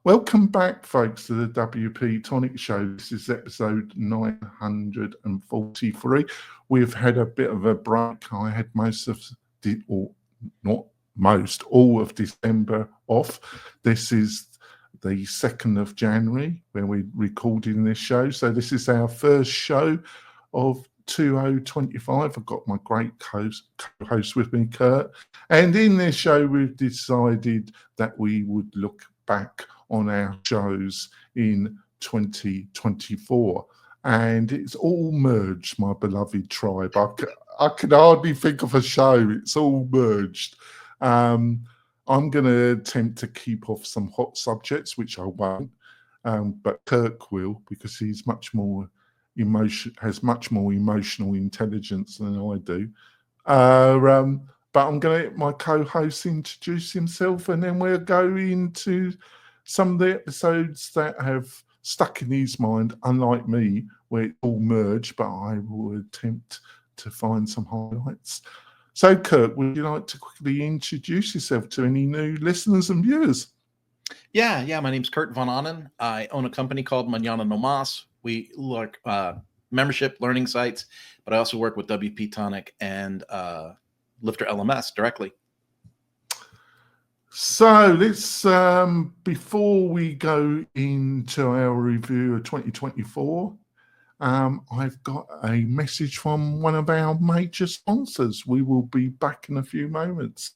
Welcome back, folks, to the WP-Tonic show. This is episode 943. We've had a bit of a break. I had all of December off. This is the 2nd of January when we're recording this show. So this is our first show of 2025. I've got my great co-host with me, Kurt. And in this show, we've decided that we would look back on our shows in 2024, and it's all merged, my beloved tribe. I can hardly think of a show. It's all merged. I'm going to attempt to keep off some hot subjects, which I won't, but Kirk will, because he's much more has much more emotional intelligence than I do. But I'm going to let my co-host introduce himself, and then we'll go into some of the episodes that have stuck in his mind, unlike me, where it's all merged, but I will attempt to find some highlights. So, Kurt, would you like to quickly introduce yourself to any new listeners and viewers? Yeah. My name's Kurt Von Annen. I own a company called Mañana No Mas. We look membership learning sites, but I also work with WP-Tonic and Lifter LMS directly. So let's, before we go into our review of 2024, I've got a message from one of our major sponsors. We will be back in a few moments.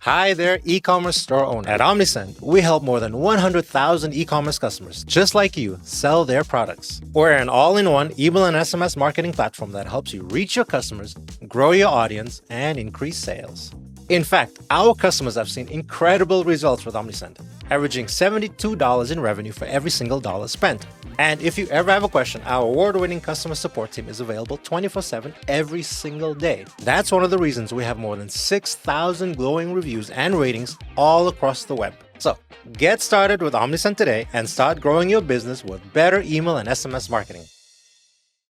Hi there, e-commerce store owner. At Omnisend, we help more than 100,000 e-commerce customers just like you sell their products. We're an all-in-one email and SMS marketing platform that helps you reach your customers, grow your audience, and increase sales. In fact, our customers have seen incredible results with Omnisend, averaging $72 in revenue for every single dollar spent. And if you ever have a question, our award-winning customer support team is available 24/7 every single day. That's one of the reasons we have more than 6,000 glowing reviews and ratings all across the web. So get started with Omnisend today and start growing your business with better email and SMS marketing.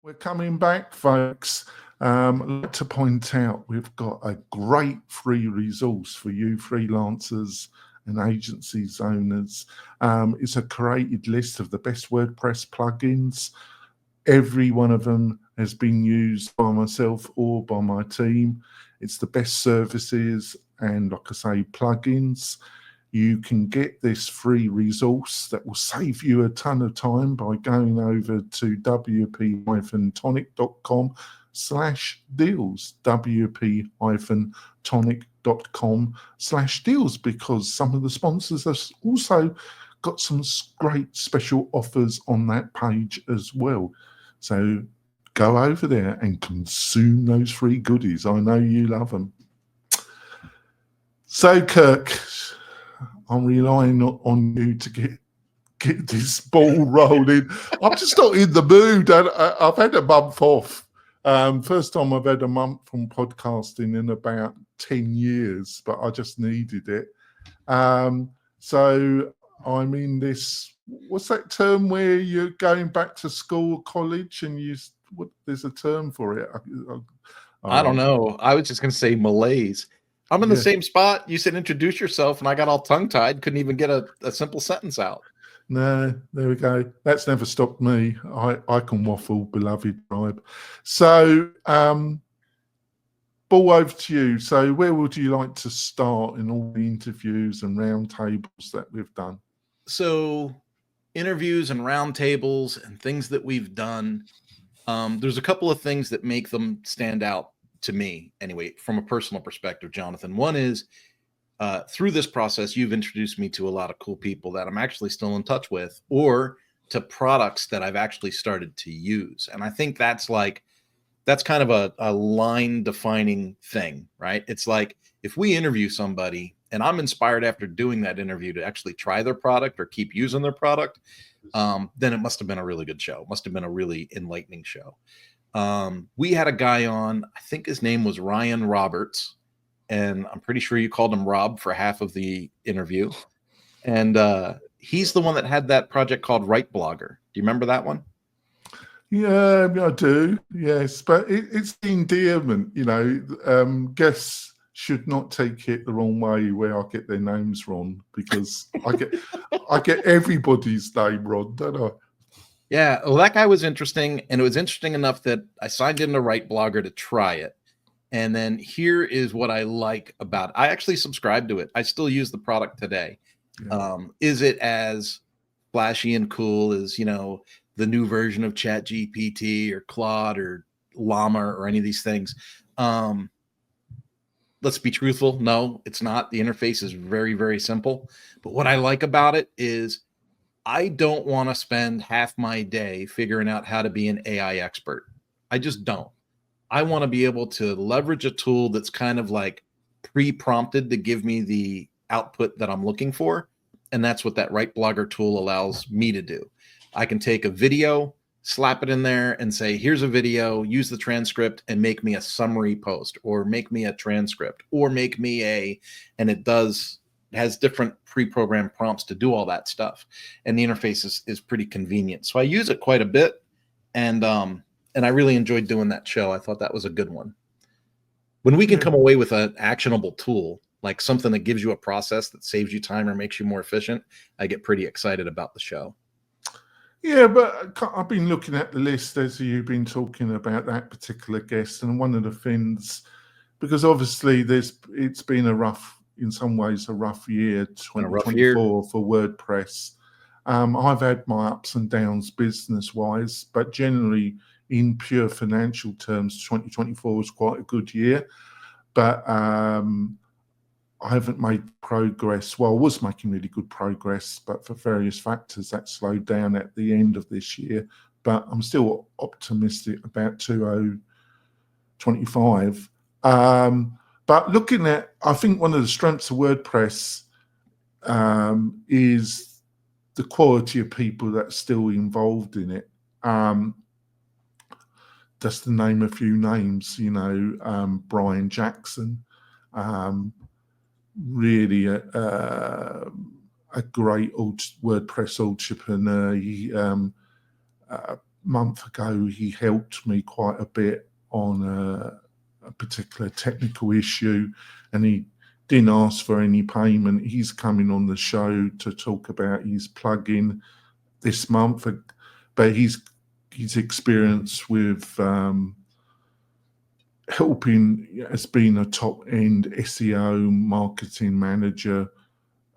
We're coming back, folks. I'd like to point out we've got a great free resource for you freelancers and agencies owners. It's a curated list of the best WordPress plugins. Every one of them has been used by myself or by my team. It's the best services and, like I say, plugins. You can get this free resource that will save you a ton of time by going over to wp-tonic.com/deals, wp-tonic.com/deals, because some of the sponsors have also got some great special offers on that page as well. So go over there and consume those free goodies. I know you love them. So, Kirk, I'm relying on you to get this ball rolling. I'm just not in the mood. I've had a month off. First time I've had a month from podcasting in about 10 years, but I just needed it. So I'm in this, what's that term where you're going back to school or college and there's a term for it? I don't know. I was just going to say malaise. I'm in the same spot. You said introduce yourself, and I got all tongue-tied. Couldn't even get a simple sentence out. No, there we go. That's never stopped me. I can waffle, beloved tribe. So, ball over to you. So where would you like to start in all the interviews and roundtables that we've done? So interviews and roundtables and things that we've done, there's a couple of things that make them stand out to me anyway, from a personal perspective, Jonathan. One is through this process, you've introduced me to a lot of cool people that I'm actually still in touch with, or to products that I've actually started to use. And I think that's kind of a line defining thing, right? It's like if we interview somebody and I'm inspired after doing that interview to actually try their product or keep using their product, then it must have been a really good show. It must have been a really enlightening show. We had a guy on, I think his name was Ryan Roberts, and I'm pretty sure you called him Rob for half of the interview. And he's the one that had that project called Write Blogger. Do you remember that one? Yeah, I do. Yes, but it's the endearment, guests should not take it the wrong way where I get their names wrong, because I get everybody's name wrong, don't I? Yeah, well, that guy was interesting, and it was interesting enough that I signed in to Write Blogger to try it. And then here is what I like about it. I actually subscribe to it. I still use the product today. Yeah. Is it as flashy and cool as, you know, the new version of ChatGPT or Claude or Llama or any of these things? Let's be truthful. No, it's not. The interface is very, very simple. But what I like about it is I don't want to spend half my day figuring out how to be an AI expert. I just don't. I want to be able to leverage a tool that's kind of like pre-prompted to give me the output that I'm looking for. And that's what that Write Blogger tool allows me to do. I can take a video, slap it in there and say, here's a video, use the transcript and make me a summary post, or make me a transcript, or make me and it has different pre-programmed prompts to do all that stuff. And the interface is pretty convenient. So I use it quite a bit. And I really enjoyed doing that show. I thought that was a good one. When we can come away with an actionable tool, like something that gives you a process that saves you time or makes you more efficient, I get pretty excited about the show. Yeah, but I've been looking at the list as you've been talking about that particular guest, and one of the things, because obviously it's been in some ways a rough year, 2024 for WordPress. I've had my ups and downs business-wise, but generally, in pure financial terms, 2024 was quite a good year. But I haven't made progress. Well, I was making really good progress, but for various factors that slowed down at the end of this year. But I'm still optimistic about 2025. But looking at, I think one of the strengths of WordPress is the quality of people that's still involved in it. Just to name a few names, you know, Brian Jackson, really a great WordPress entrepreneur. He, a month ago, he helped me quite a bit on a particular technical issue, and he didn't ask for any payment. He's coming on the show to talk about his plugin this month, but his experience with helping as being a top-end SEO marketing manager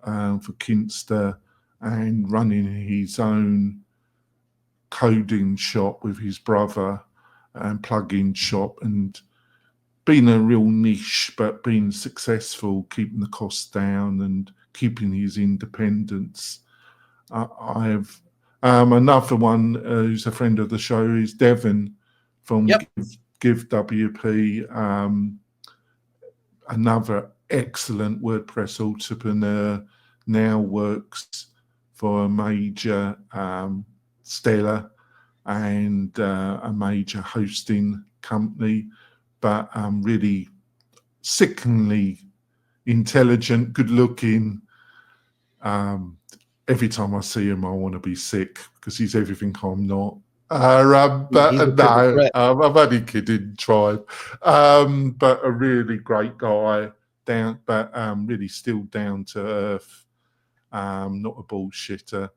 for Kinster, and running his own coding shop with his brother and plugin shop, and being a real niche but being successful, keeping the costs down and keeping his independence. I have another one who's a friend of the show is Devon from Give WP, another excellent WordPress entrepreneur, now works for a major Stella and a major hosting company, but really sickeningly intelligent, good looking. Every time I see him, I want to be sick because he's everything I'm not. But no, I'm only kidding, Tribe. But a really great guy, really still down to earth, not a bullshitter.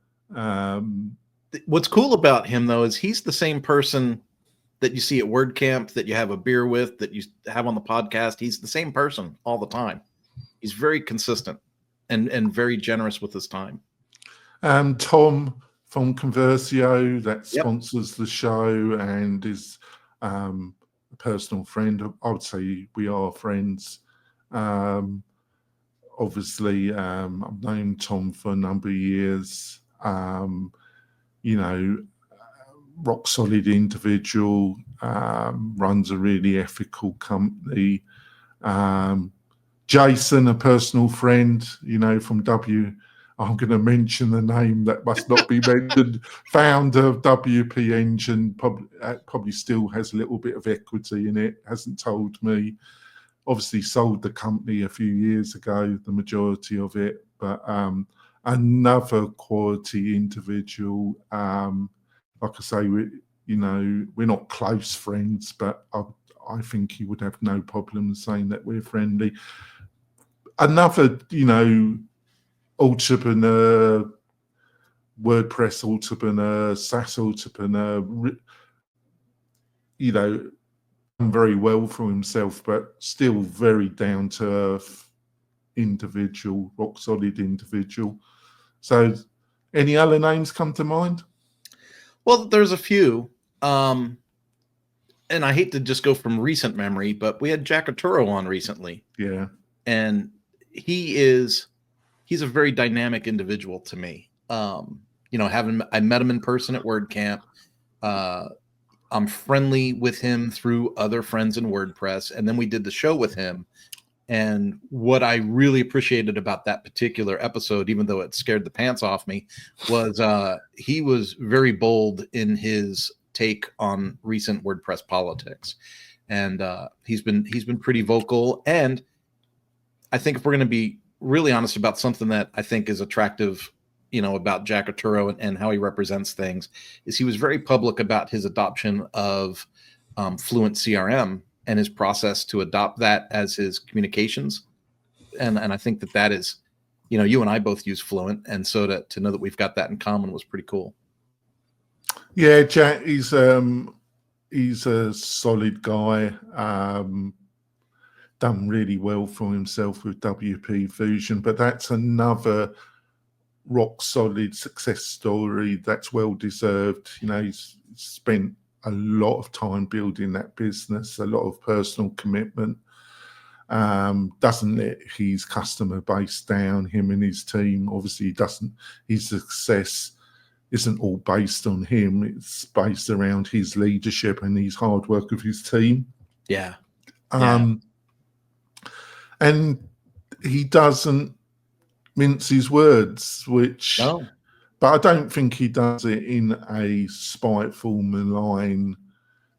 What's cool about him, though, is he's the same person that you see at WordCamp, that you have a beer with, that you have on the podcast. He's the same person all the time. He's very consistent and very generous with his time. Tom from Conversio, that sponsors the show and is a personal friend. I would say we are friends. Obviously, I've known Tom for a number of years. You know, rock solid individual, runs a really ethical company. Jason, a personal friend, you know, from I'm going to mention the name that must not be mentioned, founder of WP Engine, probably still has a little bit of equity in it, hasn't told me. Obviously sold the company a few years ago, the majority of it, but another quality individual. Like I say, we're not close friends, but I think he would have no problem saying that we're friendly. Another, entrepreneur, WordPress entrepreneur, SaaS entrepreneur, done very well for himself, but still very down to earth individual, rock solid individual. So, any other names come to mind? Well, there's a few. And I hate to just go from recent memory, but we had Jack Arturo on recently. Yeah. And he's a very dynamic individual to me. I met him in person at WordCamp. I'm friendly with him through other friends in WordPress. And then we did the show with him. And what I really appreciated about that particular episode, even though it scared the pants off me, was he was very bold in his take on recent WordPress politics. And he's been pretty vocal. And I think if we're going to be really honest about something that I think is attractive, about Jack Arturo and how he represents things, is he was very public about his adoption of Fluent CRM and his process to adopt that as his communications. And I think that is, you and I both use Fluent. And so to know that we've got that in common was pretty cool. Yeah, Jack, he's a solid guy. Done really well for himself with WP Fusion, but that's another rock solid success story that's well deserved. He's spent a lot of time building that business, a lot of personal commitment. Doesn't let his customer base down, him and his team. Obviously, he doesn't. His success isn't all based on him. It's based around his leadership and his hard work of his team. Yeah. And he doesn't mince his words, but I don't think he does it in a spiteful, malign,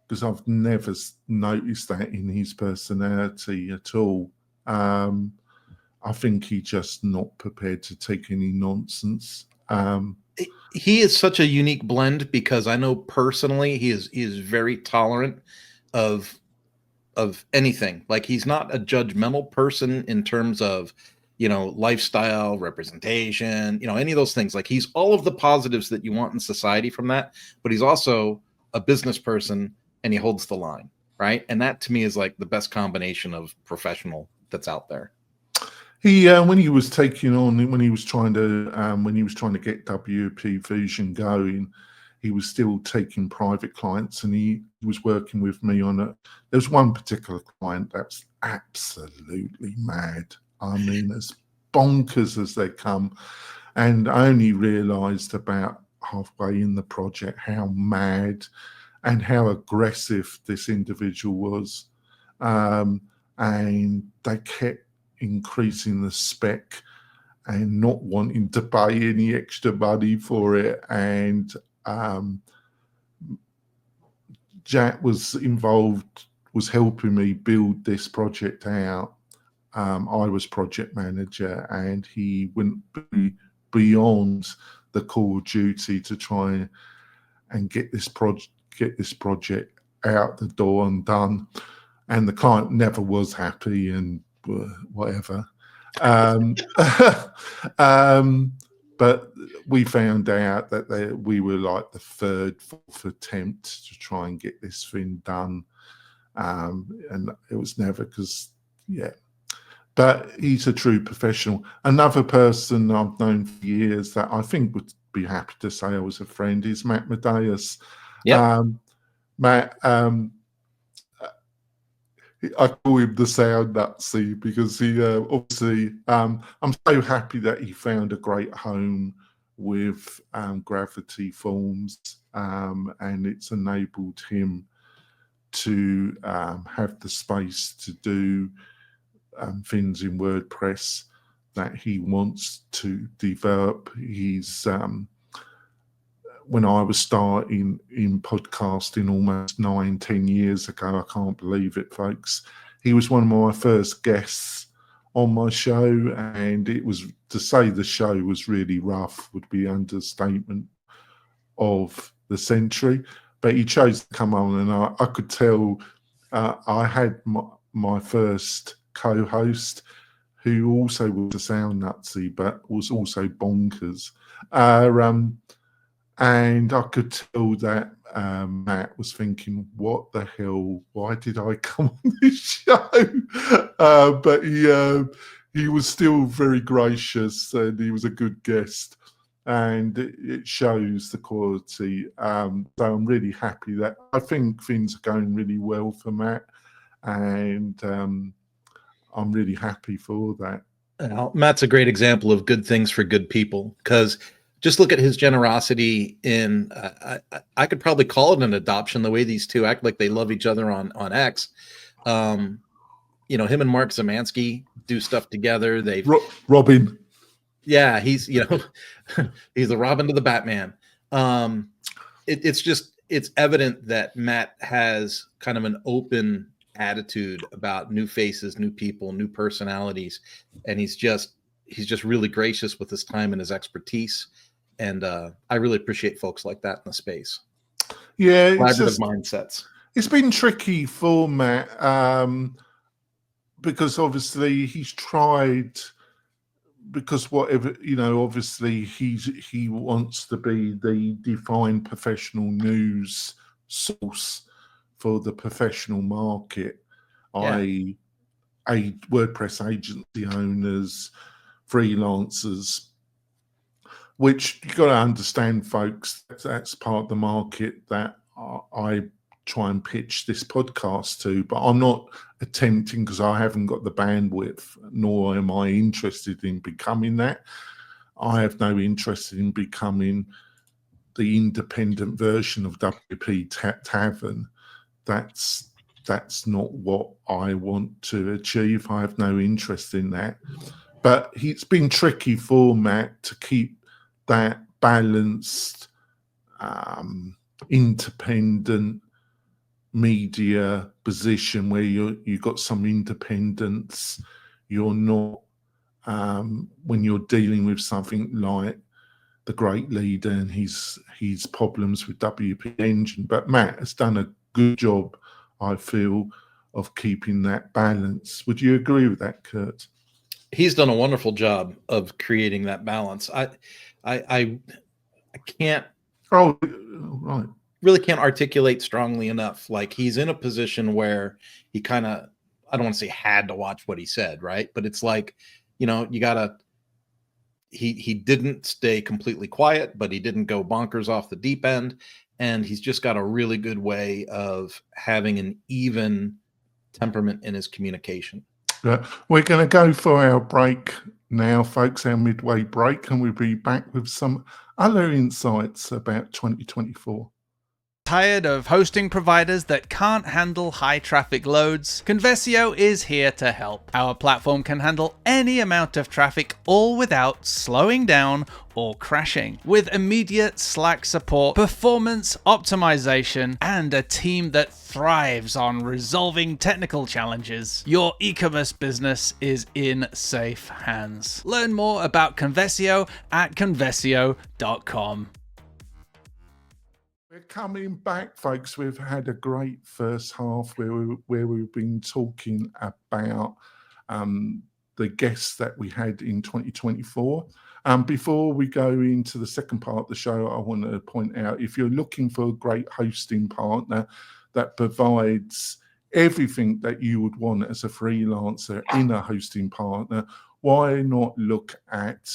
because I've never noticed that in his personality at all. I think he's just not prepared to take any nonsense. He is such a unique blend, because I know personally he is very tolerant of anything. Like, he's not a judgmental person in terms of, lifestyle, representation, any of those things. Like, he's all of the positives that you want in society from that, but he's also a business person and he holds the line, right? And that to me is like the best combination of professional that's out there. He when he was trying to get WP Fusion going, he was still taking private clients, and he was working with me on it. There's one particular client that's absolutely mad. I mean, as bonkers as they come. And I only realized about halfway in the project how mad and how aggressive this individual was. And they kept increasing the spec and not wanting to pay any extra money for it. And Jack was involved, was helping me build this project out. I was project manager, and he went beyond the core duty to try and get this project out the door and done. And the client never was happy, and whatever. But we found out that we were like the third, fourth attempt to try and get this thing done. And it was never, but he's a true professional. Another person I've known for years that I think would be happy to say I was a friend is Matt Medeiros. Yeah. Matt, I call him the sound Nazi because he obviously, I'm so happy that he found a great home with Gravity Forms, and it's enabled him to have the space to do things in WordPress that he wants to develop. He's when I was starting in podcasting almost 9-10 years ago, I can't believe it, folks, he was one of my first guests on my show, and it was, to say the show was really rough would be understatement of the century, but he chose to come on, and I could tell I had my first co-host, who also was a sound nutsy, but was also bonkers. And I could tell that Matt was thinking, what the hell? Why did I come on this show? But he was still very gracious, and he was a good guest. And it shows the quality. So I'm really happy that I think things are going really well for Matt. And I'm really happy for that. Matt's a great example of good things for good people, because just look at his generosity in, I could probably call it an adoption, the way these two act like they love each other on X. Him and Mark Zemansky do stuff together. They've Robin. Yeah, he's, he's the Robin to the Batman. It's evident that Matt has kind of an open attitude about new faces, new people, new personalities, and he's just really gracious with his time and his expertise. And I really appreciate folks like that in the space. Yeah, collaborative mindsets. It's been tricky for Matt because obviously he's tried. Because whatever, obviously he wants to be the defined professional news source for the professional market, i.e. WordPress agency owners, freelancers, which you got to understand, folks, that's part of the market that I try and pitch this podcast to, but I'm not attempting, because I haven't got the bandwidth, nor am I interested in becoming that. I have no interest in becoming the independent version of WP Tavern. That's not what I want to achieve. I have no interest in that. But it's been tricky for Matt to keep that balanced, independent media position where you got some independence. You're not when you're dealing with something like the Great Leader and his problems with WP Engine. But Matt has done a good job, I feel, of keeping that balance. Would you agree with that, Kurt? He's done a wonderful job of creating that balance. I can't. Oh, right. Really can't articulate strongly enough. Like, he's in a position where he kind of, I don't want to say had to watch what he said, right? But it's like, you gotta, he didn't stay completely quiet, but he didn't go bonkers off the deep end. And he's just got a really good way of having an even temperament in his communication. We're going to go for our break now, folks, our midway break, and we'll be back with some other insights about 2024. Tired of hosting providers that can't handle high traffic loads? Conversio is here to help. Our platform can handle any amount of traffic, all without slowing down or crashing. With immediate Slack support, performance optimization, and a team that thrives on resolving technical challenges, your e-commerce business is in safe hands. Learn more about Conversio at conversio.com. We're coming back, folks. We've had a great first half where we've been talking about the guests that we had in 2024. Before we go into the second part of the show, I want to point out, if you're looking for a great hosting partner that provides everything that you would want as a freelancer in a hosting partner, why not look at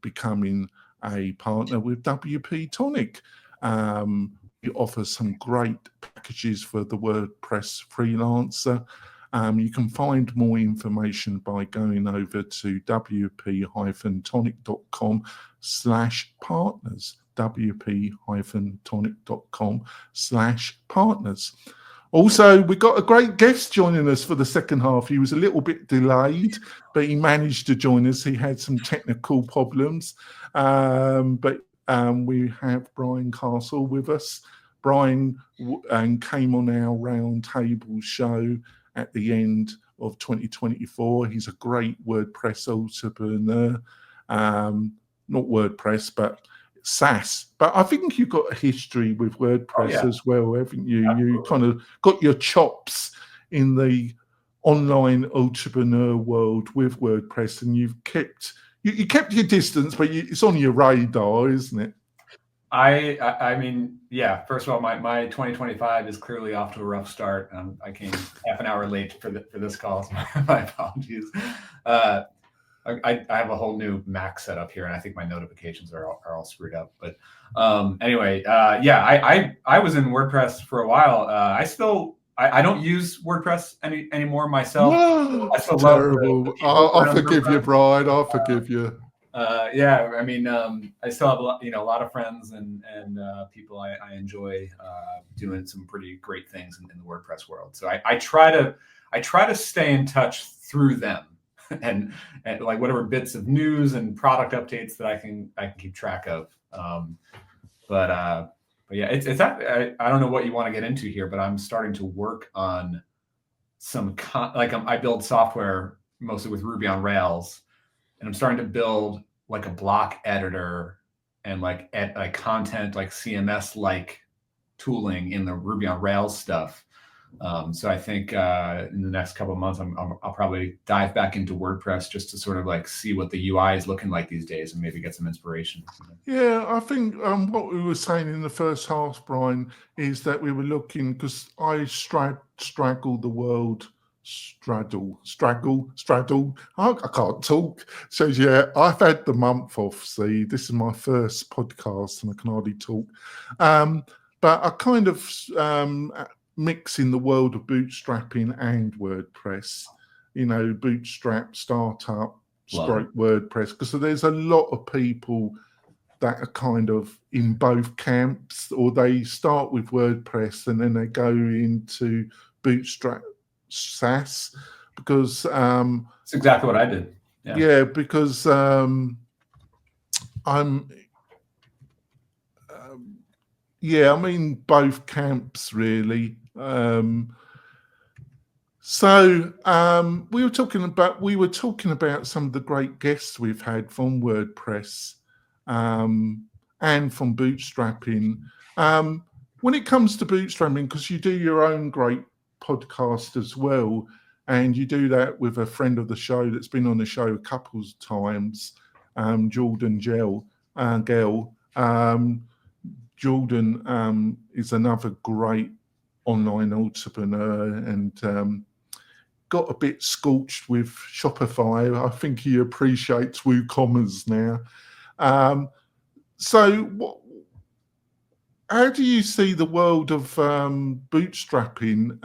becoming a partner with WP-Tonic? We offer some great packages for the WordPress freelancer. You can find more information by going over to wp-tonic.com/partners, wp-tonic.com/partners. Also, we got a great guest joining us for the second half. He was a little bit delayed, but he managed to join us. He had some technical problems, but we have Brian Casel with us. Brian came on our roundtable show at the end of 2024. He's a great WordPress entrepreneur. Not WordPress, but SaaS, but I think you've got a history with WordPress as well, haven't you? Absolutely. You kind of got your chops in the online entrepreneur world with WordPress, and you've kept you kept your distance, but it's on your radar, isn't it? I mean, yeah. First of all, my 2025 is clearly off to a rough start. I came half an hour late for this call, so my apologies. I have a whole new Mac setup here, and I think my notifications are all screwed up. But anyway, yeah, I was in WordPress for a while. I don't use WordPress anymore myself. No, I still terrible. love I'll forgive you, Brian. I'll forgive you. Yeah, I mean, I still have a lot of friends and people I enjoy doing some pretty great things in the WordPress world. So I try to stay in touch through them and like whatever bits of news and product updates that I can keep track of. But yeah, it's I don't know what you want to get into here, but I'm starting to work on some I build software mostly with Ruby on Rails. And I'm starting to build like a block editor and like content, like CMS like tooling in the Ruby on Rails stuff. So I think in the next couple of months, I'll probably dive back into WordPress just to sort of like see what the UI is looking like these days and maybe get some inspiration. Yeah, I think what we were saying in the first half, Brian, is that we were looking, because I straddle the world. Straddle. I can't talk. So yeah, I've had the month off. See, this is my first podcast and I can hardly talk. But I kind of mix in the world of bootstrapping and WordPress. You know, bootstrap, startup, stroke WordPress, because there's a lot of people that are kind of in both camps, or they start with WordPress and then they go into bootstrap SaaS, because that's exactly what I did. Yeah, because I'm in both camps really. So we were talking about some of the great guests we've had from WordPress and from bootstrapping. When it comes to bootstrapping, because you do your own great podcast as well, and you do that with a friend of the show that's been on the show a couple of times, Jordan Gell. Jordan is another great online entrepreneur and got a bit scorched with Shopify. I think he appreciates WooCommerce now. So how do you see the world of bootstrapping?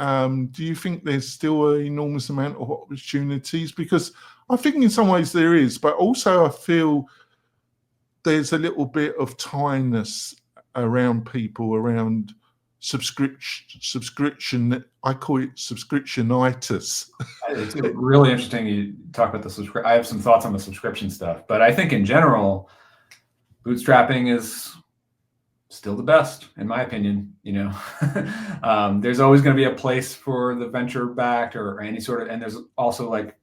Do you think there's still an enormous amount of opportunities? Because I think in some ways there is, but also I feel there's a little bit of tiredness around people around subscription. I call it subscriptionitis. It's really interesting you talk about the subscription. I have some thoughts on the subscription stuff, but I think in general, bootstrapping is still the best, in my opinion. There's always going to be a place for the venture-backed or any sort of, and there's also like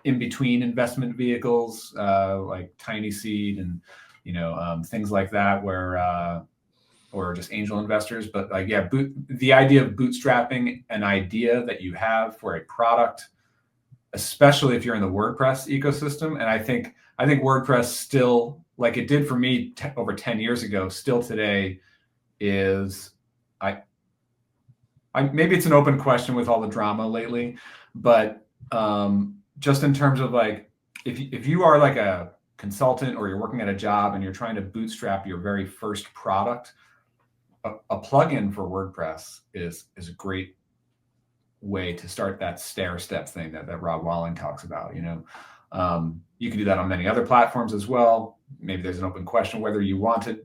in-between investment vehicles, like Tiny Seed and things like that, where or just angel investors. But like, yeah, the idea of bootstrapping an idea that you have for a product, especially if you're in the WordPress ecosystem, and I think WordPress still, like it did for me over 10 years ago, still today is, maybe it's an open question with all the drama lately, but just in terms of like, if you are like a consultant or you're working at a job and you're trying to bootstrap your very first product, a plugin for WordPress is a great way to start that stair step thing that Rob Walling talks about. You can do that on many other platforms as well. Maybe there's an open question whether you want to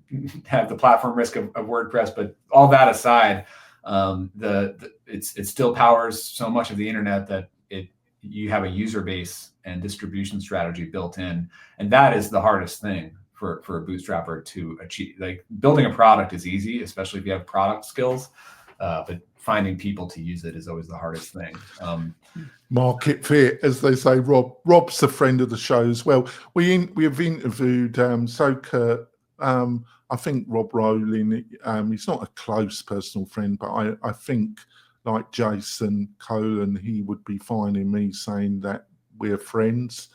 have the platform risk of WordPress, but all that aside, it still powers so much of the internet that you have a user base and distribution strategy built in, and that is the hardest thing for a bootstrapper to achieve. Like, building a product is easy, especially if you have product skills, but finding people to use it is always the hardest thing. Market fit, as they say. Rob's a friend of the show as well. We have interviewed Soka I think Rob Rowling, he's not a close personal friend, but I think like Jason Cohen, he would be fine in me saying that we're friends.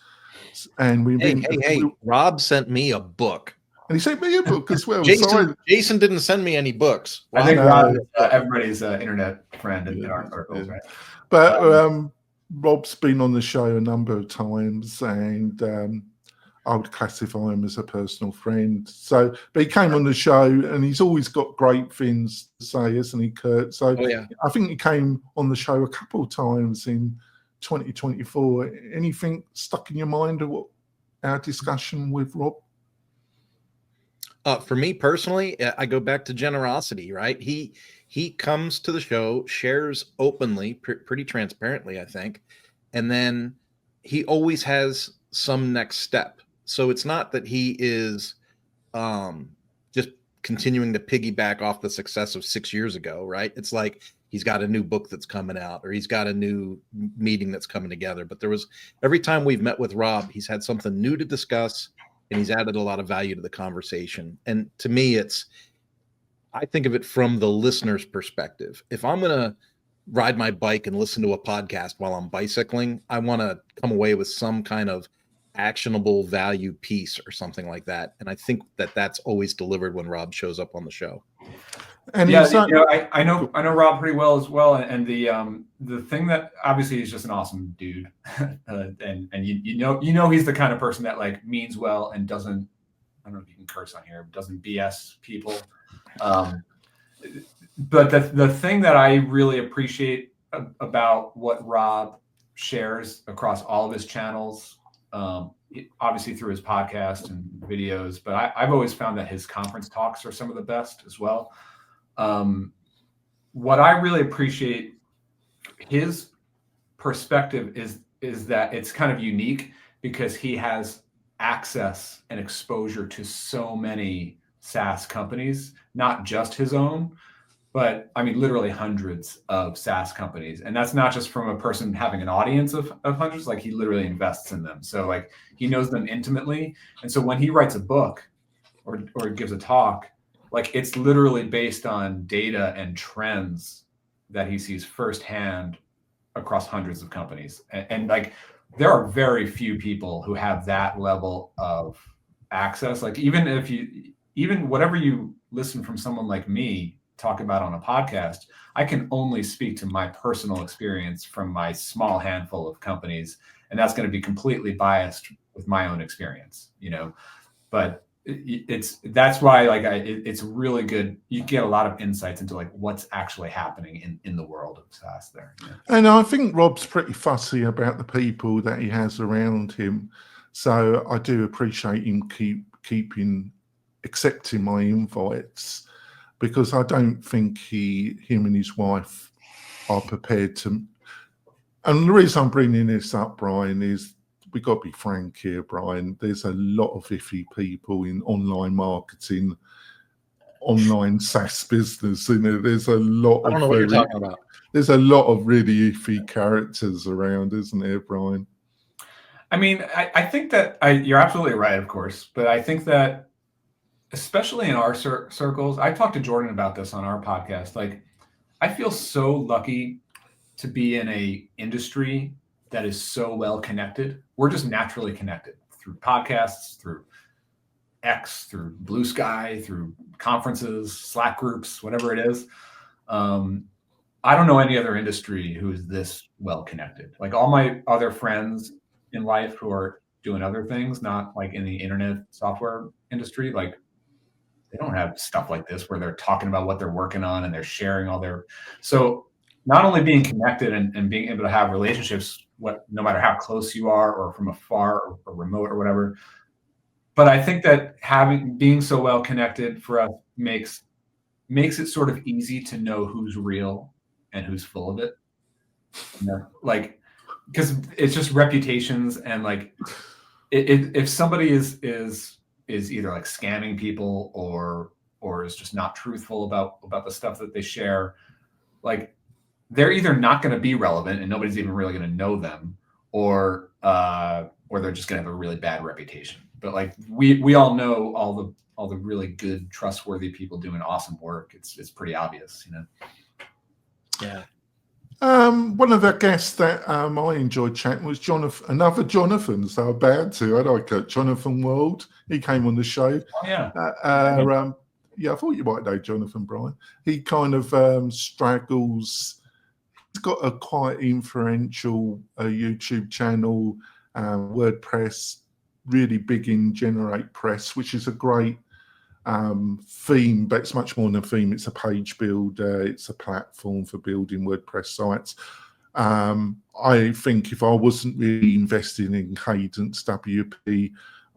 And Hey, Rob sent me a book. And he sent me a book as well. Jason didn't send me any books. I think Rob is everybody's internet friend in our circles, right? But Rob's been on the show a number of times, and I would classify him as a personal friend. So, but he came on the show, and he's always got great things to say, isn't he, Kurt? So I think he came on the show a couple of times in 2024. Anything stuck in your mind of what our discussion with Rob? For me personally, I go back to generosity, right? He comes to the show, shares openly, pretty transparently, I think, and then he always has some next step. So it's not that he is just continuing to piggyback off the success of 6 years ago, right? It's like he's got a new book that's coming out, or he's got a new meeting that's coming together. But every time we've met with Rob, he's had something new to discuss, and he's added a lot of value to the conversation. And to me, I think of it from the listener's perspective. If I'm going to ride my bike and listen to a podcast while I'm bicycling, I want to come away with some kind of actionable value piece or something like that. And I think that's always delivered when Rob shows up on the show. And yeah, I know Rob pretty well as well. And the thing that obviously he's just an awesome dude, and you know he's the kind of person that like means well and doesn't, I don't know if you can curse on here, but doesn't BS people. But the thing that I really appreciate about what Rob shares across all of his channels, obviously through his podcast and videos, but I've always found that his conference talks are some of the best as well. What I really appreciate his perspective is that it's kind of unique because he has access and exposure to so many SaaS companies, not just his own, but I mean, literally hundreds of SaaS companies. And that's not just from a person having an audience of hundreds, like he literally invests in them. So like he knows them intimately. And so when he writes a book or gives a talk, like it's literally based on data and trends that he sees firsthand across hundreds of companies. And like, there are very few people who have that level of access. Like even whatever you listen from someone like me talk about on a podcast, I can only speak to my personal experience from my small handful of companies. And that's going to be completely biased with my own experience, but that's why like it's really good. You get a lot of insights into like what's actually happening in the world of SaaS there. And I think Rob's pretty fussy about the people that he has around him. So I do appreciate him accepting my invites, because I don't think him and his wife are prepared to. And the reason I'm bringing this up, Brian, is we got to be frank here, Brian. There's a lot of iffy people in online marketing, online SaaS business. There's a lot. I don't know what you're talking about. There's a lot of really iffy characters around, isn't there, Brian? I mean, I think that you're absolutely right, of course, but I think that especially in our circles, I talked to Jordan about this on our podcast. Like, I feel so lucky to be in a industry that is so well connected. We're just naturally connected through podcasts, through X, through Blue Sky, through conferences, Slack groups, whatever it is. I don't know any other industry who is this well connected. Like all my other friends in life who are doing other things, not like in the internet software industry, like they don't have stuff like this where they're talking about what they're working on and they're sharing all their. So not only being connected and being able to have relationships, no matter how close you are or from afar or remote or whatever, but I think that being so well connected for us makes it sort of easy to know who's real and who's full of it. Like, because it's just reputations, and like if somebody is either like scamming people or is just not truthful about the stuff that they share, like they're either not going to be relevant and nobody's even really going to know them, or they're just going to have a really bad reputation. But like we all know all the really good, trustworthy people doing awesome work. It's pretty obvious, you know. Yeah. One of the guests that I enjoyed chatting was Jonathan, another Jonathan, so I'm bound to. I like Jonathan Wald. He came on the show. Oh, yeah. Yeah, I thought you might know Jonathan, Brian. He kind of straggles. He's got a quite influential YouTube channel, WordPress, really big in GeneratePress, which is a great theme, but it's much more than a theme. It's a page builder. It's a platform for building WordPress sites. I think if I wasn't really investing in Cadence WP,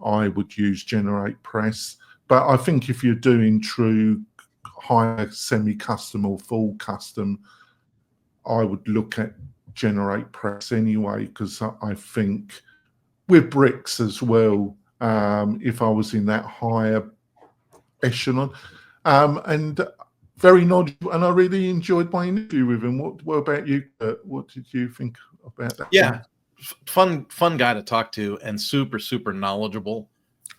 I would use GeneratePress. But I think if you're doing true higher semi-custom or full custom, I would look at GeneratePress anyway, because I think with bricks as well, if I was in that higher echelon, and very knowledgeable, and I really enjoyed my interview with him. What about you, Kurt? What did you think about that? Yeah, fun guy to talk to, and super knowledgeable.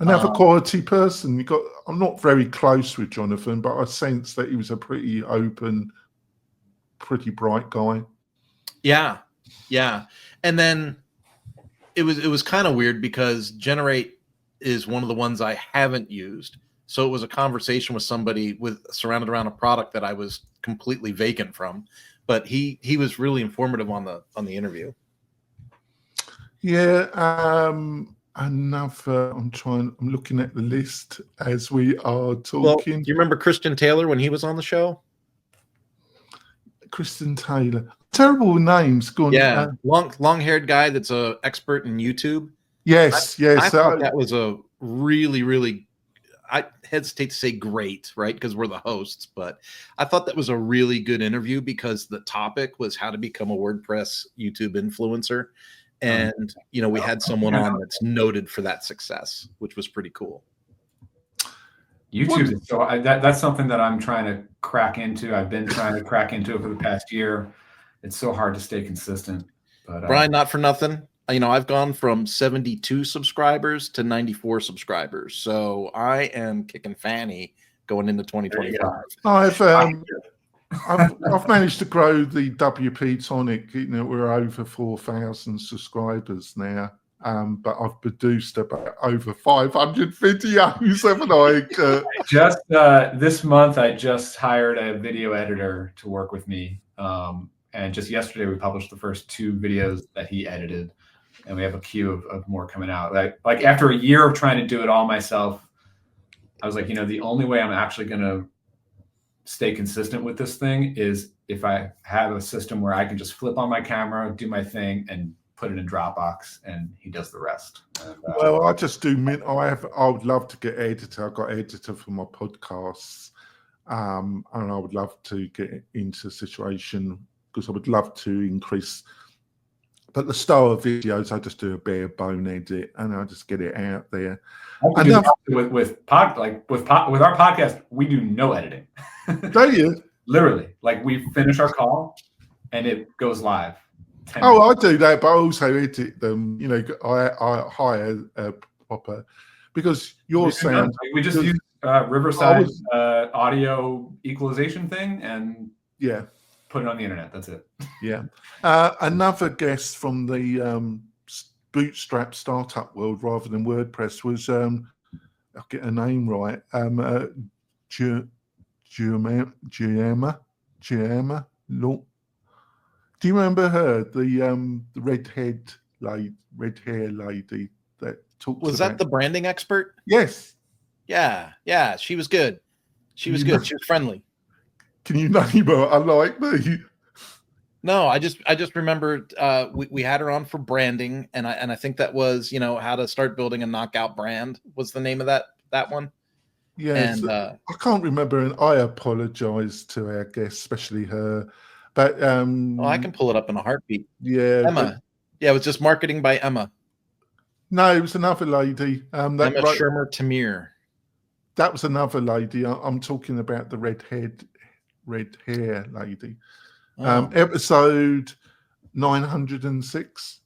Another quality person. I'm not very close with Jonathan, but I sense that he was a pretty open, pretty bright guy. Yeah. And then it was kind of weird because Generate is one of the ones I haven't used. So it was a conversation with somebody surrounded around a product that I was completely vacant from, but he was really informative on the interview. Yeah. Another. I'm looking at the list as we are talking. Well, do you remember Christian Taylor when he was on the show? Christian Taylor. Terrible names. Yeah, long-haired guy that's a expert in YouTube. Yes. I thought that was a really. I hesitate to say great, right? Because we're the hosts, but I thought that was a really good interview because the topic was how to become a WordPress YouTube influencer. And, we had someone on that's noted for that success, which was pretty cool. YouTube. So that's something that I'm trying to crack into. I've been trying to crack into it for the past year. It's so hard to stay consistent. But Brian, not for nothing. I've gone from 72 subscribers to 94 subscribers. So I am kicking fanny going into 2025. I've managed to grow the WP-Tonic. We're over 4,000 subscribers now. But I've produced about over 500 videos, haven't I? Just this month, I just hired a video editor to work with me. And just yesterday, we published the first 2 videos that he edited. And we have a queue of more coming out. Like after a year of trying to do it all myself, I was like, the only way I'm actually going to stay consistent with this thing is if I have a system where I can just flip on my camera, do my thing, and put it in Dropbox, and he does the rest. Well, I just do. I would love to get editor. I've got editor for my podcasts, and I would love to get into a situation because I would love to increase. But the style of videos, I just do a bare bone edit, and I just get it out there. With our podcast, we do no editing. Do you? Literally, like we finish our call, and it goes live. I do that, but I also edit them. I hire a proper because your sound. We just use Riverside's audio equalization thing, and put it on the internet. That's it. Yeah. Another guest from the bootstrap startup world rather than WordPress was I'll get her name right. Giamma. Look. Do you remember her? The red hair lady that talked. Was that the branding expert? Yes. Yeah. She was good. She was good. She was friendly. Can you name her? I like me. No, I just remembered we had her on for branding, and I think that was how to start building a knockout brand was the name of that one. Yes, and I can't remember, and I apologize to our guests, especially her. But I can pull it up in a heartbeat. Yeah, Emma. Yeah, it was just marketing by Emma. No, it was another lady. Emma Shermer Tamir. That was another lady. I'm talking about the red hair lady. Episode 906.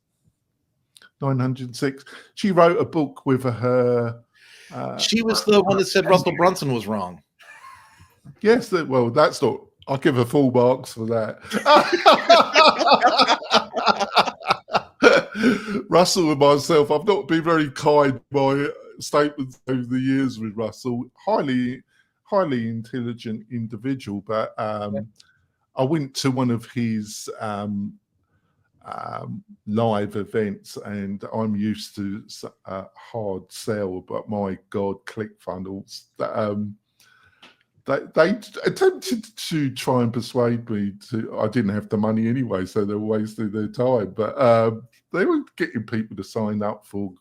She wrote a book with her She was the one that said Russell Brunson was wrong. Yes, well, that's not. I'll give her full marks for that. Russell and myself, I've not been very kind by statements over the years with Russell. Highly intelligent individual, but I went to one of his live events, and I'm used to hard sell, but my God, ClickFunnels. They attempted to try and persuade me to. I didn't have the money anyway, so they were wasting their time. But they were getting people to sign up for.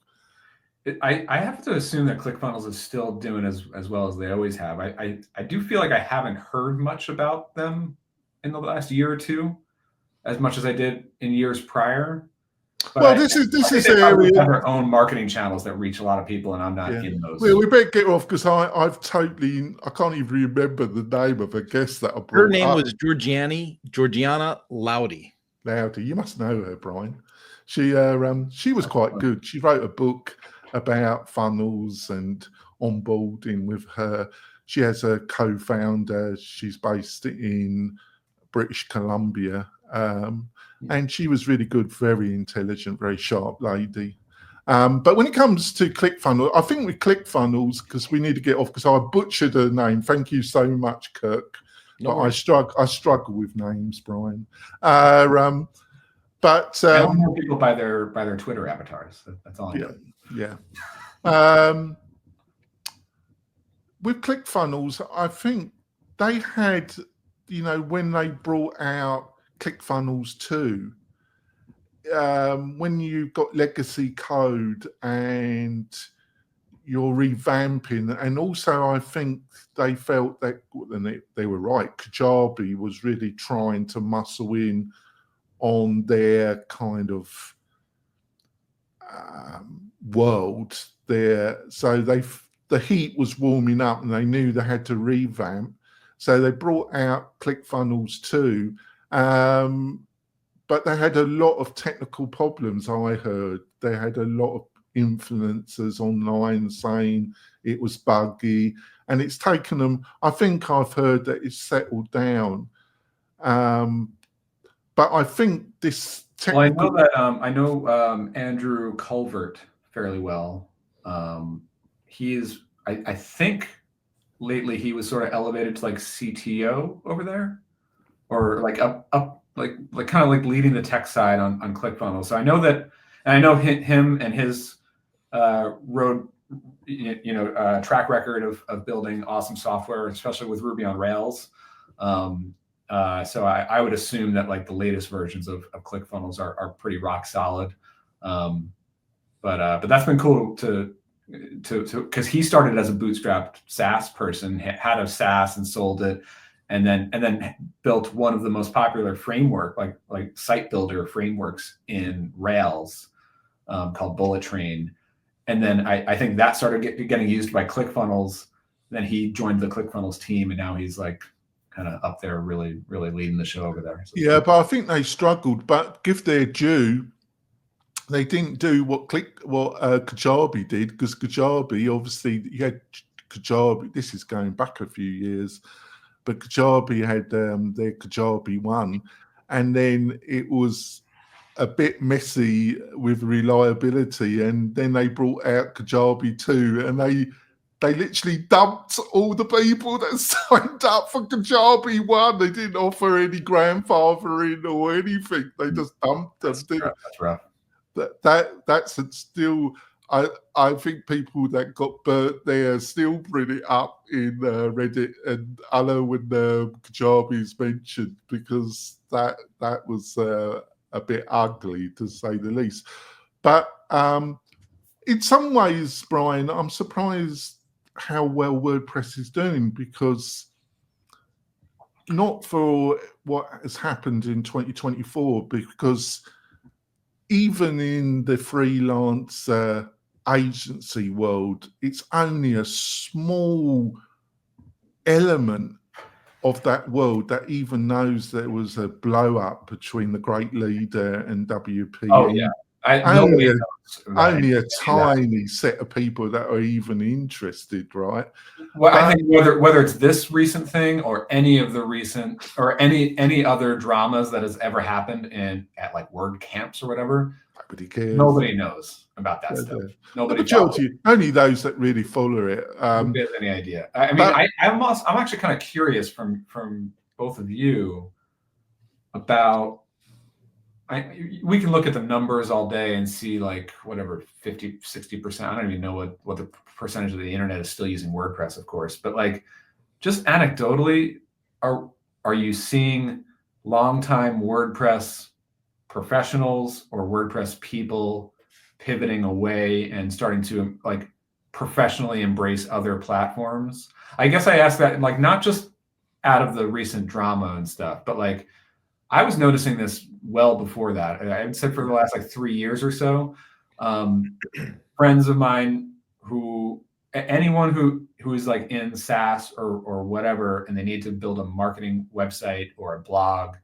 I have to assume that ClickFunnels is still doing as well as they always have. I do feel like I haven't heard much about them in the last year or two, as much as I did in years prior. But well, this is they area. have their own marketing channels that reach a lot of people, and I'm not in those. Well, we better get off because I can't even remember the name of a guest that I brought. Her name was Georgiana Laudy. Laudy, you must know her, Brian. She was quite good. She wrote a book about funnels and onboarding with her. She has a co-founder. She's based in British Columbia. And she was really good, very intelligent, very sharp lady. But when it comes to ClickFunnels, I think with ClickFunnels, because we need to get off, because I butchered her name. Thank you so much, Kirk. No but worries. I struggle with names, Brian. But I know people by their Twitter avatars. That's all I know. Yeah. With ClickFunnels, I think they had, when they brought out ClickFunnels 2, when you've got legacy code and you're revamping, and also I think they felt that, and they were right, Kajabi was really trying to muscle in on their kind of world there. So the heat was warming up and they knew they had to revamp. So they brought out ClickFunnels 2. But they had a lot of technical problems, I heard. They had a lot of influencers online saying it was buggy. And it's taken them, I think I've heard that it's settled down. But I think this technical... Well, I know Andrew Culvert fairly well. I think lately he was sort of elevated to like CTO over there, or like up like kind of like leading the tech side on ClickFunnels. So I know that, and I know him and his track record of building awesome software, especially with Ruby on Rails. So I would assume that like the latest versions of ClickFunnels are pretty rock solid. But that's been cool to because he started as a bootstrapped SaaS person, had a SaaS and sold it, and then built one of the most popular framework like site builder frameworks in Rails called Bullet Train. And then I think that started getting used by ClickFunnels. Then he joined the ClickFunnels team, and now he's like kind of up there, really, really leading the show over there. So yeah, but I think they struggled. But give their due, they didn't do what Kajabi did, because Kajabi, obviously, you had Kajabi. This is going back a few years, but Kajabi had their Kajabi 1, and then it was a bit messy with reliability, and then they brought out Kajabi 2, and they literally dumped all the people that signed up for Kajabi 1. They didn't offer any grandfathering or anything. They just dumped them. That's rough. That's still, I think people that got burnt there still bring it up in Reddit, and I know when Kajabi's mentioned, because that was a bit ugly, to say the least. But in some ways, Brian, I'm surprised how well WordPress is doing, because not for what has happened in 2024, because even in the freelance agency world, it's only a small element of that world that even knows there was a blow up between the Great Leader and WP. Oh yeah, Nobody knows about only a any of that. tiny set of people that are even interested, right? Well, I think whether it's this recent thing or any of the recent or any other dramas that has ever happened at like word camps or whatever, Nobody cares. nobody knows about that stuff. The Nobody majority, only those that really follow it. Nobody has any idea. I mean, I'm actually kind of curious from both of you about. We can look at the numbers all day and see like whatever 50, 60%. I don't even know what the percentage of the internet is still using WordPress, of course. But like, just anecdotally, are you seeing longtime WordPress professionals or WordPress people pivoting away and starting to like professionally embrace other platforms? I guess I ask that like not just out of the recent drama and stuff, but like I was noticing this well before that. I would say for the last like 3 years or so, friends of mine anyone who is like in SaaS or whatever, and they need to build a marketing website or a blog,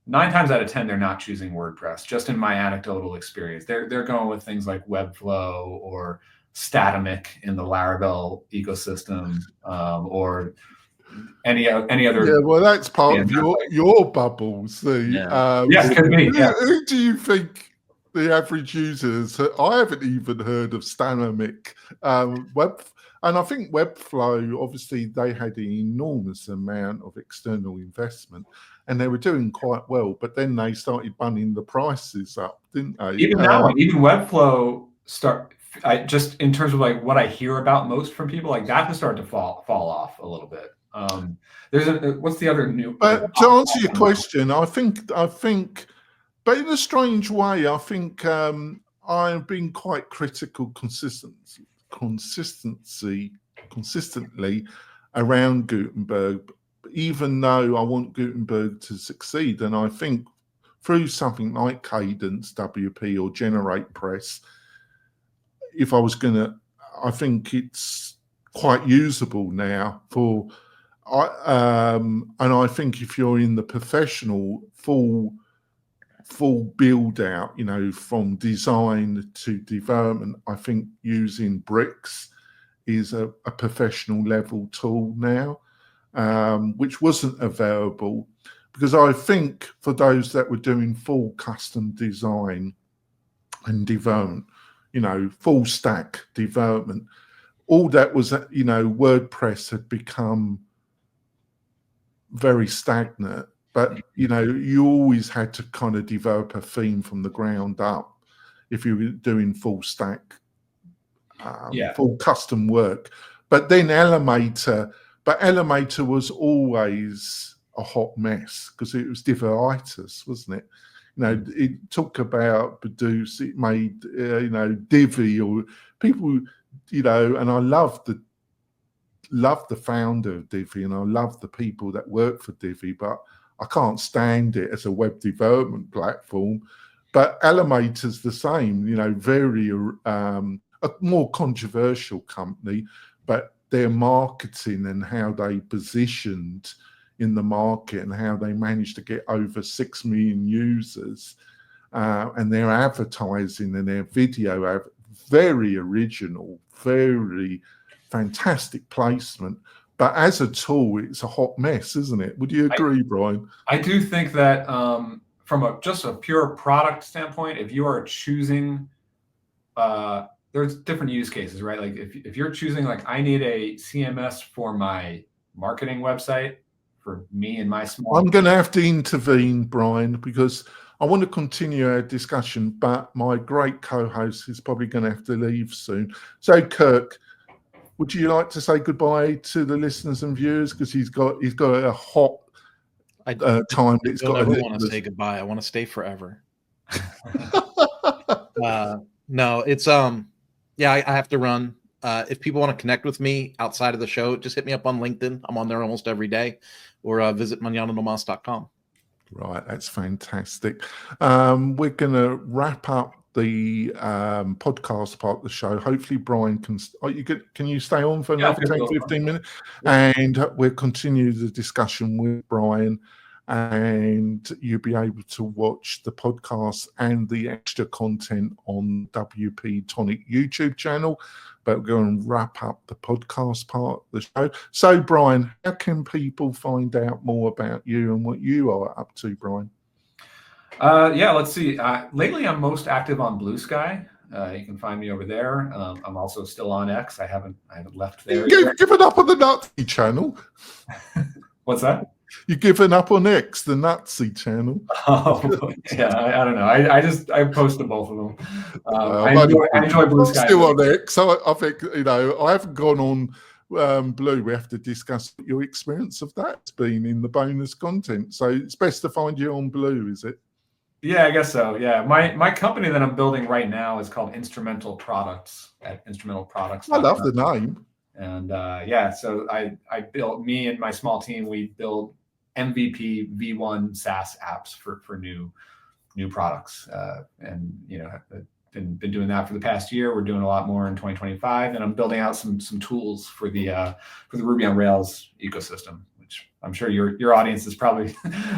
9 times out of 10, they're not choosing WordPress. Just in my anecdotal experience, they're going with things like Webflow or Statamic in the Laravel ecosystem, or any other. Yeah, well, that's part of your bubble. See, yes, could be. Yeah. Who do you think the average users? I haven't even heard of Statamic. And I think Webflow, obviously, they had an enormous amount of external investment, and they were doing quite well. But then they started bunning the prices up, didn't they? Even now, even Webflow just in terms of like what I hear about most from people, like that has started to fall off a little bit. What's the other new? But to answer your question, I think, but in a strange way, I think I've been quite critical consistently around Gutenberg, even though I want Gutenberg to succeed. And I think through something like Cadence, WP, or GeneratePress, if I was I think it's quite usable now for. And I think if you're in the professional full build out, you know, from design to development, I think using bricks is a professional level tool now, which wasn't available, because I think for those that were doing full custom design and development, you know, full stack development, all that was, you know, WordPress had become very stagnant, but you know, you always had to kind of develop a theme from the ground up if you were doing full stack, full custom work. But then Elementor was always a hot mess because it was devitis, wasn't it? You know, it took about Produce, it made you know, Divi, or people, you know, and I love the founder of Divi, and I love the people that work for Divi, but I can't stand it as a web development platform. But Elementor's the same, you know, very a more controversial company, but their marketing and how they positioned in the market and how they managed to get over 6 million users, and their advertising and their video, very original, very fantastic placement, but as a tool, it's a hot mess, isn't it? Would you agree, Brian? I do think that from just a pure product standpoint, if you are choosing, there's different use cases, right? Like if you're choosing, like, I need a CMS for my marketing website for me and my small. I'm going to have to intervene, Brian, because I want to continue our discussion, but my great co-host is probably going to have to leave soon. So, Kirk, would you like to say goodbye to the listeners and viewers, because he's got a hot time. I don't ever want to say goodbye. I want to stay forever. No, it's yeah, I have to run. If people want to connect with me outside of the show, just hit me up on LinkedIn. I'm on there almost every day, or visit manananomas.com. Right, that's fantastic. We're going to wrap up the podcast part of the show. Hopefully Brian can you stay on for another 10-15 minutes, and we'll continue the discussion with Brian, and you'll be able to watch the podcast and the extra content on WP-Tonic YouTube channel. But we're going to wrap up the podcast part of the show. So, Brian, how can people find out more about you and what you are up to, Brian? Yeah, let's see. Lately, I'm most active on Blue Sky. You can find me over there. I'm also still on X. I haven't left there. You've given up on the Nazi channel. What's that? You've given up on X, the Nazi channel. Oh, yeah, I don't know. I posted both of them. I enjoy Blue Sky. I'm still on X. I think, I haven't gone on Blue. We have to discuss your experience of that being in the bonus content. So it's best to find you on Blue, is it? Yeah, I guess so. Yeah, my company that I'm building right now is called Instrumental Products at Instrumentalproducts. I love the name. And so I built, me and my small team, we build MVP V1 SaaS apps for new products, and been doing that for the past year. We're doing a lot more in 2025, and I'm building out some tools for the Ruby on Rails ecosystem, which I'm sure your audience is probably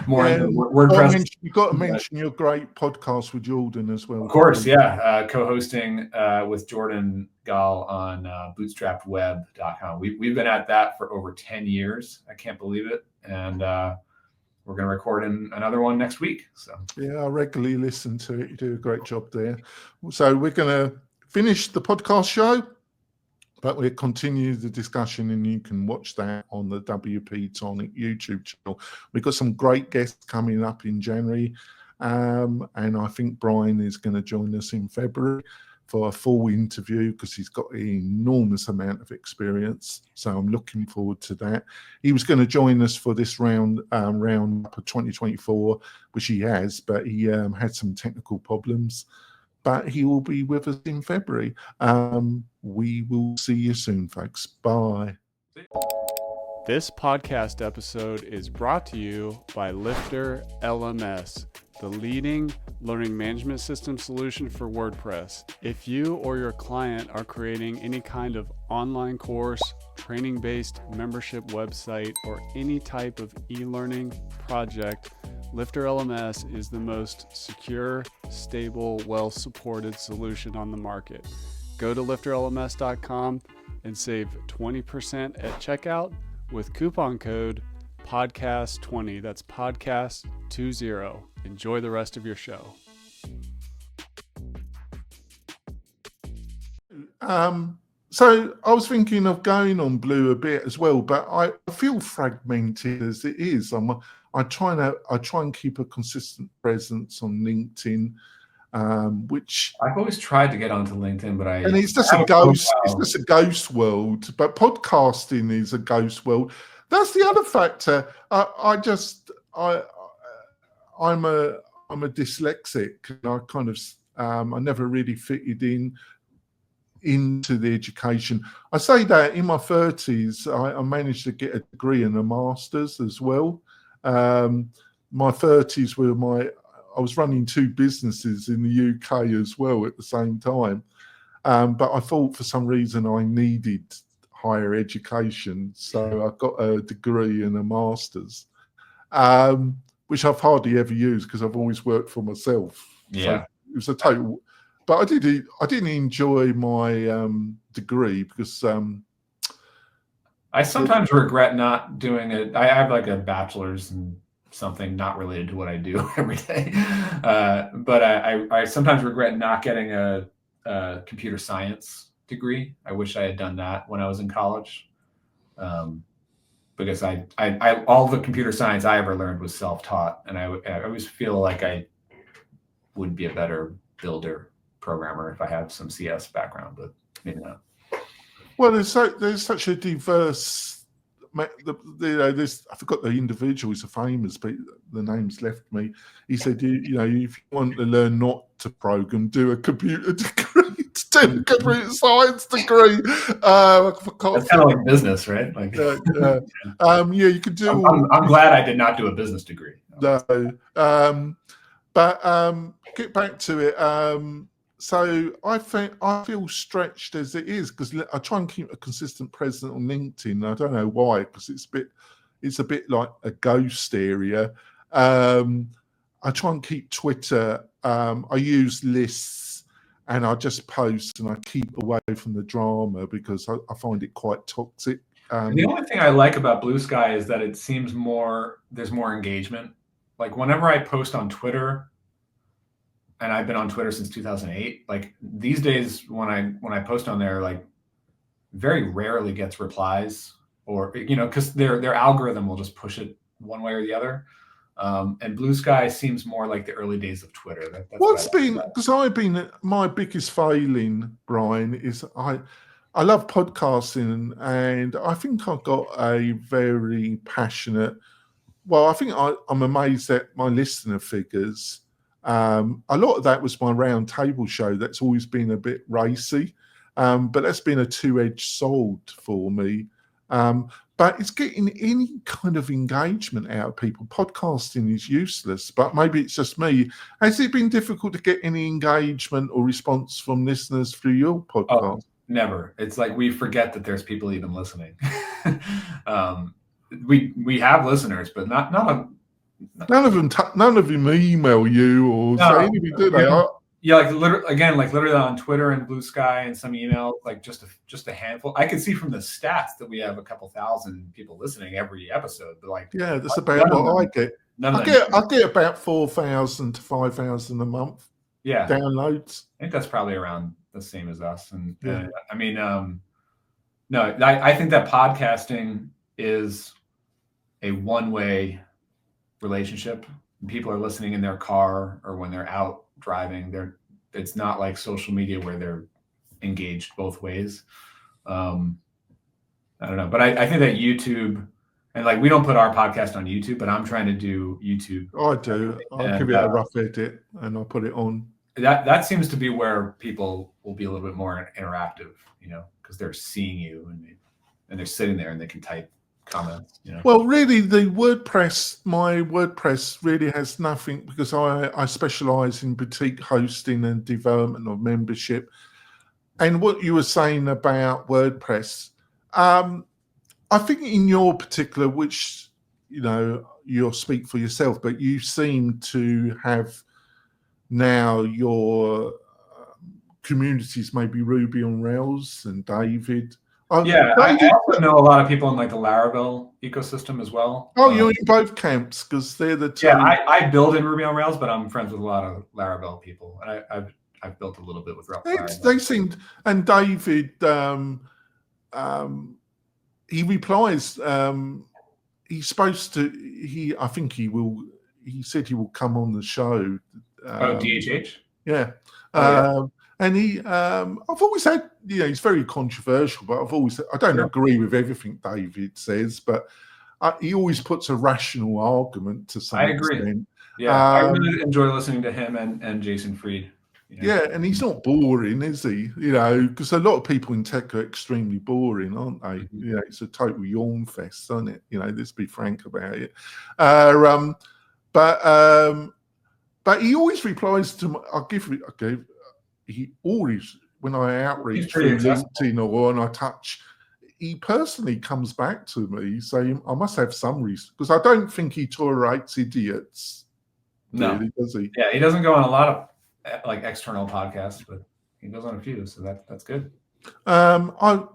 more into WordPress. You've got to mention your great podcast with Jordan as well. Of course, yeah, co-hosting with Jordan Gall on bootstrappedweb.com. We've been at that for over 10 years. I can't believe it. And we're going to record another one next week. So yeah, I regularly listen to it. You do a great job there. So we're going to finish the podcast show, but we'll continue the discussion, and you can watch that on the WP-Tonic YouTube channel. We've got some great guests coming up in January, and I think Brian is going to join us in February for a full interview because he's got an enormous amount of experience. So I'm looking forward to that. He was going to join us for this round of 2024, which he has, but he had some technical problems. But he will be with us in February. We will see you soon, folks. Bye. This podcast episode is brought to you by Lifter LMS, the leading learning management system solution for WordPress. If you or your client are creating any kind of online course, training-based membership website, or any type of e-learning project, Lifter LMS is the most secure, stable, well-supported solution on the market. Go to lifterlms.com and save 20% at checkout with coupon code podcast20. That's podcast20. Enjoy the rest of your show. So I was thinking of going on Blue a bit as well, but I feel fragmented as it is. I try and keep a consistent presence on LinkedIn, which I've always tried to get onto LinkedIn, but it's just a ghost. It's just a ghost world. But podcasting is a ghost world. That's the other factor. I'm a dyslexic, and I kind of I never really fitted into the education. I say that in my 30s, I managed to get a degree and a master's as well. My 30s were I was running two businesses in the UK as well at the same time. But I thought for some reason I needed higher education. So I got a degree and a master's, which I've hardly ever used because I've always worked for myself. Yeah. So it was a total, but I didn't enjoy my degree because I sometimes regret not doing it. I have like a bachelor's in something not related to what I do every day. But I sometimes regret not getting a computer science degree. I wish I had done that when I was in college. Because I all the computer science I ever learned was self-taught, and I always feel like I would be a better builder programmer if I had some CS background, but maybe not. Well, there's such a diverse. I forgot the individual. He's a famous, but the name's left me. He said, if you want to learn not to program, do a computer degree. Do a computer science degree. That's kind of like business, right? Like, you could do. I'm glad I did not do a business degree. No, but get back to it. So I feel stretched as it is because I try and keep a consistent presence on LinkedIn. I don't know why, because it's a bit like a ghost area. I try and keep Twitter. I use lists, and I just post, and I keep away from the drama because I find it quite toxic. The only thing I like about Blue Sky is that it seems there's more engagement. Like whenever I post on Twitter, and I've been on Twitter since 2008, like these days when I post on there, like very rarely gets replies, or, because their algorithm will just push it one way or the other. And Blue Sky seems more like the early days of Twitter. That's what's been, because my biggest failing, Brian, is I love podcasting, and I think I've got a very passionate. Well, I think I'm amazed at my listener figures. A lot of that was my round table show. That's always been a bit racy, but that's been a two-edged sword for me. But it's getting any kind of engagement out of people. Podcasting is useless, but maybe it's just me. Has it been difficult to get any engagement or response from listeners through your podcast? Oh, never. It's like we forget that there's people even listening. We have listeners, but not none of them email you or say anything, do they? Yeah, like literally on Twitter and Blue Sky and some emails, like just a handful. I can see from the stats that we have a couple thousand people listening every episode. But like, yeah, that's about what I get. I get about 4,000 to 5,000 a month. Yeah, downloads. I think that's probably around the same as us. And I mean, no, I think that podcasting is a one-way relationship. People are listening in their car or when they're out driving. It's not like social media where they're engaged both ways. I don't know, but I think that YouTube, and like we don't put our podcast on YouTube, but I'm trying to do YouTube. I do. I'll give it a rough edit and I'll put it on. That seems to be where people will be a little bit more interactive, because they're seeing you and they're sitting there and they can type comments. Well, really, my WordPress really has nothing, because I specialize in boutique hosting and development of membership. And what you were saying about WordPress, I think in your particular, which you'll speak for yourself, but you seem to have now your communities, maybe Ruby on Rails and David. Yeah, I also know a lot of people in like the Laravel ecosystem as well. Oh, you're in both camps, because they're the two. Yeah, I build in Ruby on Rails, but I'm friends with a lot of Laravel people, and I've built a little bit with Laravel. They seemed, and David, he replies. He's supposed to. I think he will. He said he will come on the show. DHH. Yeah. Oh, and he, I've always had, he's very controversial, but I don't agree with everything David says, but he always puts a rational argument to some extent. Agree. Yeah, I really enjoy listening to him and Jason Fried. Yeah, and he's not boring, is he? Because a lot of people in tech are extremely boring, aren't they? Mm-hmm. It's a total yawn fest, isn't it? Let's be frank about it. But he always replies to. He always, when I outreach through LinkedIn or when I touch, he personally comes back to me saying, I must have some reason, because I don't think he tolerates idiots. No, really, does he? Yeah, he doesn't go on a lot of like external podcasts, but he goes on a few, so that's good. I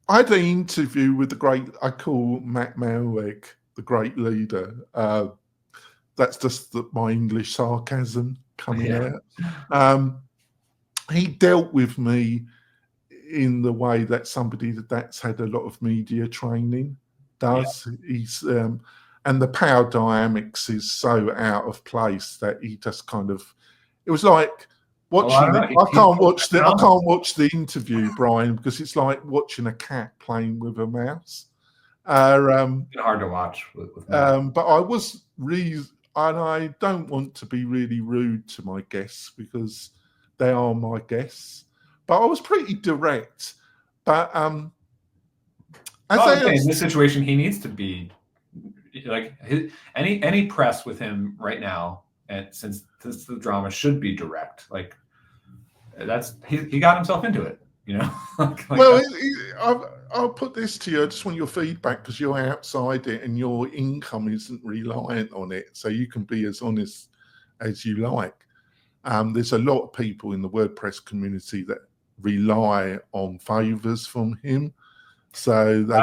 had an interview with I call Matt Malweg the great leader. That's just my English sarcasm coming out. He dealt with me in the way that somebody that's had a lot of media training does. He's and the power dynamics is so out of place that he just kind of. It was like watching. I can't watch the interview, Brian, because it's like watching a cat playing with a mouse. It's hard to watch. But I was and I don't want to be really rude to my guests because they are my guests. But I was pretty direct. But in this situation, he needs to be like any press with him right now, and since the drama should be direct. Like he got himself into it, Well, I'll put this to you. I just want your feedback because you're outside it and your income isn't reliant on it. So you can be as honest as you like. There's a lot of people in the WordPress community that rely on favors from him. So they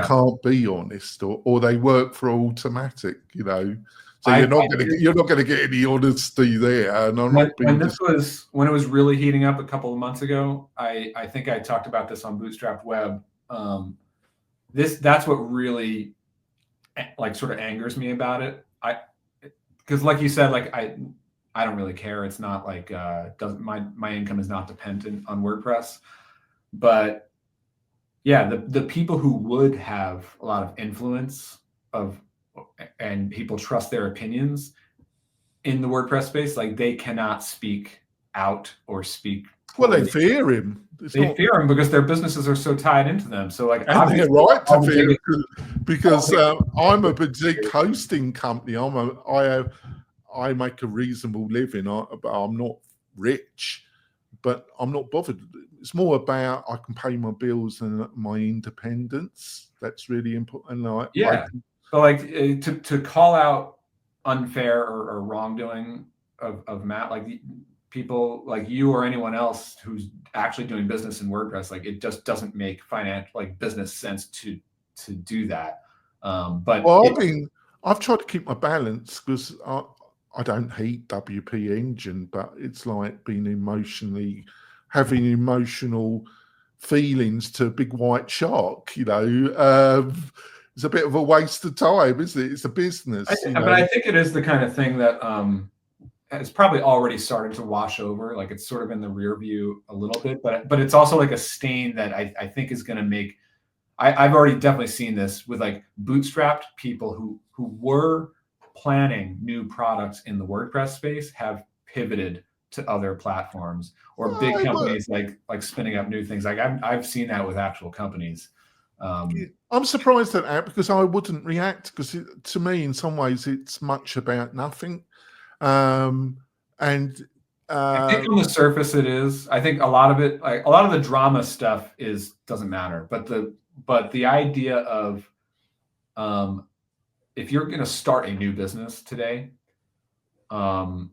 can't be honest, or they work for automatic, you know. So you're not going to get any honesty there. And when it was really heating up a couple of months ago, I think I talked about this on Bootstrapped Web. That's what really like sort of angers me about it. Because like you said, like I don't really care. It's not like my income is not dependent on WordPress, but yeah, the people who would have a lot of influence and people trust their opinions in the WordPress space, like they cannot speak out or speak. Well, they fear him. They fear him because their businesses are so tied into them. So like, and they're right to fear him because I'm a big hosting company. I make a reasonable living. But I'm not rich, but I'm not bothered. It's more about I can pay my bills and my independence. That's really important. So like to call out unfair or wrongdoing of Matt, like people like you or anyone else who's actually doing business in WordPress, like it just doesn't make business sense to do that. I've tried to keep my balance because I don't hate WP Engine, but it's like having emotional feelings to a big white shark, you know. It's a bit of a waste of time, isn't it? It's a business. But I think it is the kind of thing that has probably already started to wash over. Like it's sort of in the rear view a little bit, but it's also like a stain that I think is going to make. I've already definitely seen this with like bootstrapped people who were planning new products in the WordPress space have pivoted to other platforms or big companies like spinning up new things. Like I've seen that with actual companies. I'm surprised at that because I wouldn't react because to me, in some ways, it's much about nothing. I think on the surface it is. I think a lot of it, like a lot of the drama stuff, doesn't matter. But the idea of if you're going to start a new business today, but on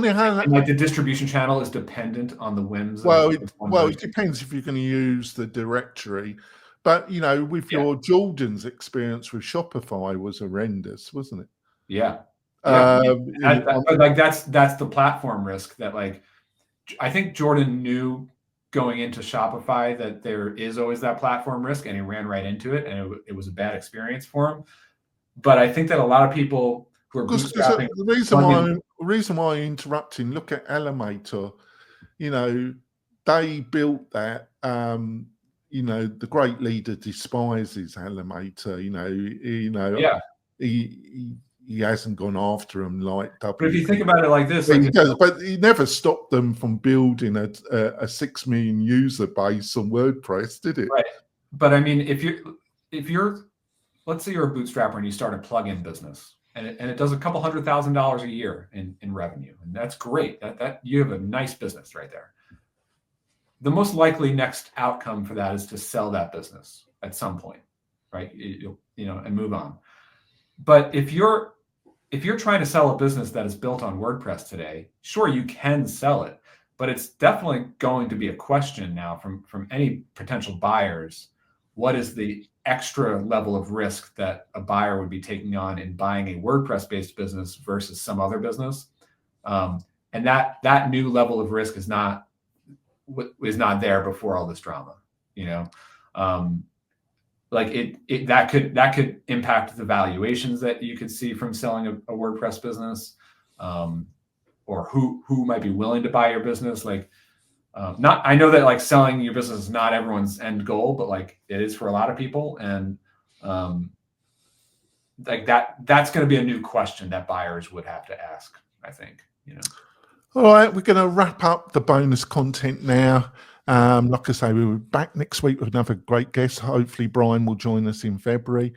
the other hand, like the distribution channel is dependent on the whims. It depends if you're going to use the directory. But you know, with your Jordan's experience with Shopify was horrendous, wasn't it? Yeah. That's the platform risk that like I think Jordan knew going into Shopify that there is always that platform risk, and he ran right into it, and it was a bad experience for him. But I think that a lot of people who are bootstrapping, the reason why I'm interrupting, look at Elementor. You know, they built that. You know, the great leader despises Elementor. He hasn't gone after them like WP. But if you think about it like this, but he never stopped them from building a 6 million user base on WordPress, did it? Right. But I mean, if you're, let's say you're a bootstrapper and you start a plugin business, and it does a couple $100,000 a year in revenue, and that's great. That you have a nice business right there. The most likely next outcome for that is to sell that business at some point, right? And move on. But if you're trying to sell a business that is built on WordPress today, sure, you can sell it, but it's definitely going to be a question now from any potential buyers. What is the extra level of risk that a buyer would be taking on in buying a WordPress-based business versus some other business? And that new level of risk is not there before all this drama, that could impact the valuations that you could see from selling a WordPress business, or who might be willing to buy your business. I know that like selling your business is not everyone's end goal, but like it is for a lot of people. And that's going to be a new question that buyers would have to ask, I think, All right, we're going to wrap up the bonus content now. Like I say, we'll be back next week with another great guest. Hopefully, Brian will join us in February.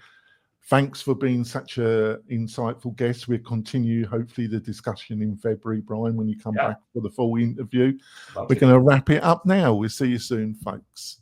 Thanks for being such an insightful guest. We'll continue, hopefully, the discussion in February, Brian, when you come back for the full interview. We're going to wrap it up now. We'll see you soon, folks.